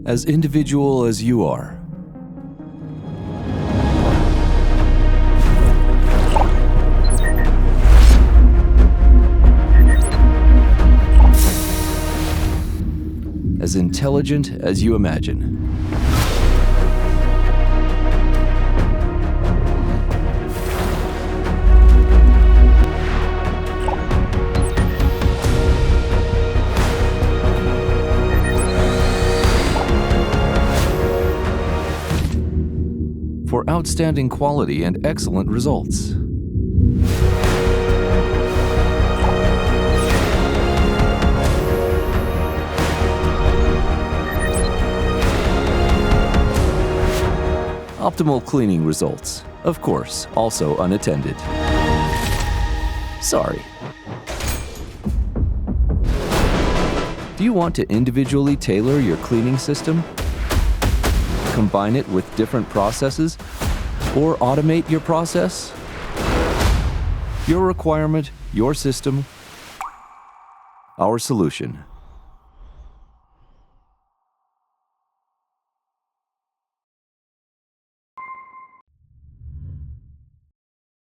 as individual as you are. As intelligent as you imagine. For outstanding quality and excellent results. Optimal cleaning results, of course, also unattended. Sorry. Do you want to individually tailor your cleaning system? Combine it with different processes? Or automate your process? Your requirement, your system, our solution.